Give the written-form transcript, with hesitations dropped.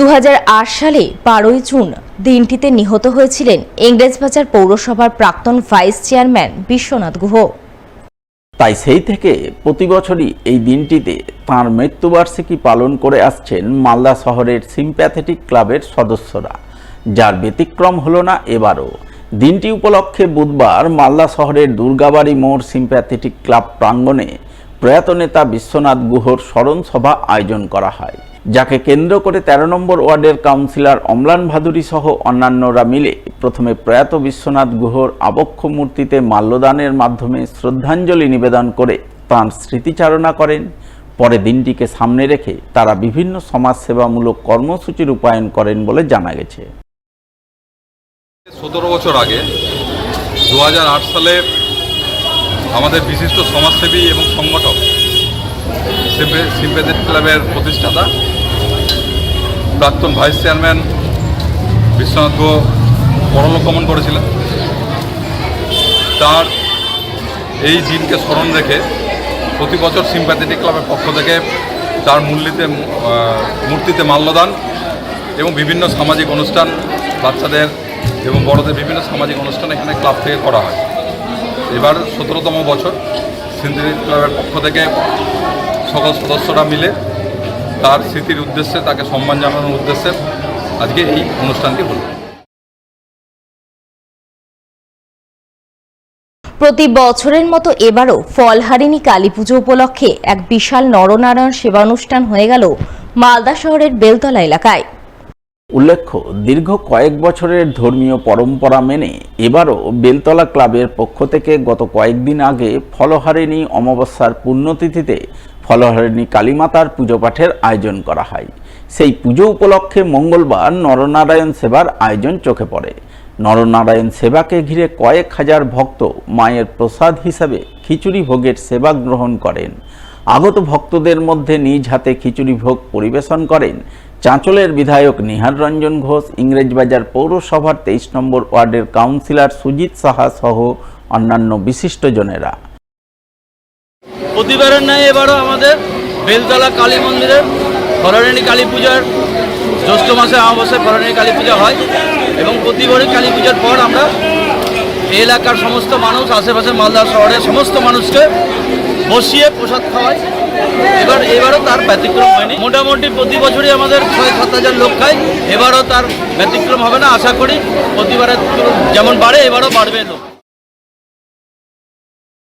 2008 সালে 12ই জুন দিনটিতে নিহত হয়েছিলেন ইংরেজবাজার পৌরসভার প্রাক্তন ভাইস চেয়ারম্যান বিশ্বনাথ গুহ। তাই সেই থেকে প্রতি বছরই এই দিনটিতে তাঁর মৃত্যুবার্ষিকী পালন করে আসছেন মালদা শহরের সিম্প্যাথেটিক ক্লাবের সদস্যরা, যার ব্যতিক্রম হলো না এবারও। দিনটি উপলক্ষে বুধবার মালদা শহরের দুর্গাবাড়ি মোড় সিম্প্যাথেটিক ক্লাব প্রাঙ্গণে প্রয়াত নেতা বিশ্বনাথ গুহর স্মরণ সভা আয়োজন করা হয়, যাকে কেন্দ্র করে 13 নম্বর ওয়ার্ডের কাউন্সিলর অম্লান ভাদুরী সহ অন্যান্যরা মিলে প্রথমে প্রয়াত বিশ্বনাথ গুহর আবক্ষ মূর্তিতে মাল্যদানের মাধ্যমে শ্রদ্ধাঞ্জলি নিবেদন করে তাঁর স্মৃতিচারণা করেন। পরে দিনটিকে সামনে রেখে তারা বিভিন্ন সমাজসেবামূলক কর্মসূচি রূপায়ণ করেন বলে জানা গেছে। 17 বছর আগে 2008 সালে আমাদের বিশিষ্ট সমাজসেবী এবং সংগঠক সিম্প্যাথেটিক ক্লাবের প্রতিষ্ঠাতা প্রাক্তন ভাইস চেয়ারম্যান বিশ্বনাথ গুহ পরলোক গমন করেছিলেন। তার এই দিনকে স্মরণ রেখে প্রতি বছর সিম্প্যাথেটিক ক্লাবের পক্ষ থেকে তার মূর্তিতে মাল্যদান এবং বিভিন্ন সামাজিক অনুষ্ঠান, বাচ্চাদের এবং বড়দের বিভিন্ন সামাজিক অনুষ্ঠান এখানে ক্লাব থেকে করা হয়। এবার 17তম বছর সিম্প্যাথেটিক ক্লাবের পক্ষ থেকে সকল সদস্যরা মিলে তার স্মৃতির উদ্দেশ্যে, তাকে সম্মান জানানোর উদ্দেশ্যে আজকে এই অনুষ্ঠানটি হল। প্রতি বছরের মতো এবারও ফলহারিণী কালী পুজো উপলক্ষে এক বিশাল নরনারায়ণ সেবানুষ্ঠান হয়ে গেল মালদা শহরের বেলতলা এলাকায়। উল্লেখ্য, দীর্ঘ কয়েক বছরের ধর্মীয় পরম্পরা মেনে এবারও বেলতলা ক্লাবের পক্ষ থেকে গত কয়েকদিন আগে ফলহারিণী অমাবস্যার পুণ্যতিথিতে ফলহারিণী কালীমাতার পুজো পাঠের আয়োজন করা হয়। সেই পুজো উপলক্ষে মঙ্গলবার নরনারায়ণ সেবার আয়োজন চোখে পড়ে। নরনারায়ণ সেবাকে ঘিরে কয়েক হাজার ভক্ত মায়ের প্রসাদ হিসাবে খিচুড়ি ভোগের সেবা গ্রহণ করেন। আগত ভক্তদের মধ্যে নিজ হাতে খিচুড়ি ভোগ পরিবেশন করেন চাঁচলের বিধায়ক নিহার রঞ্জন ঘোষ, ইংরেজবাজার পৌরসভার 23 নম্বর ওয়ার্ডের কাউন্সিলর সুজিত সাহা সহ অন্যান্য বিশিষ্টজনেরা। প্রতিবারের ন্যায় এবারও আমাদের বেলতলা কালী মন্দিরের ফলহারিণী কালী পূজার জ্যৈষ্ঠ মাসে অমাবস্যায় ফলহারিণী কালী পূজা হয় এবং প্রতিবারই কালী পূজার পর আমরা এই এলাকার সমস্ত মানুষ, আশেপাশে মালদা শহরের সমস্ত মানুষকে বসিয়ে প্রসাদ খাওয়াই। এবারও তার ব্যতিক্রম হয়নি। মোটামুটি প্রতি বছরই আমাদের 6-7 হাজার লোক খায়, এবারও তার ব্যতিক্রম হবে না। আশা করি প্রতিবারের যেমন বাড়ে এবারও বাড়বে লোক।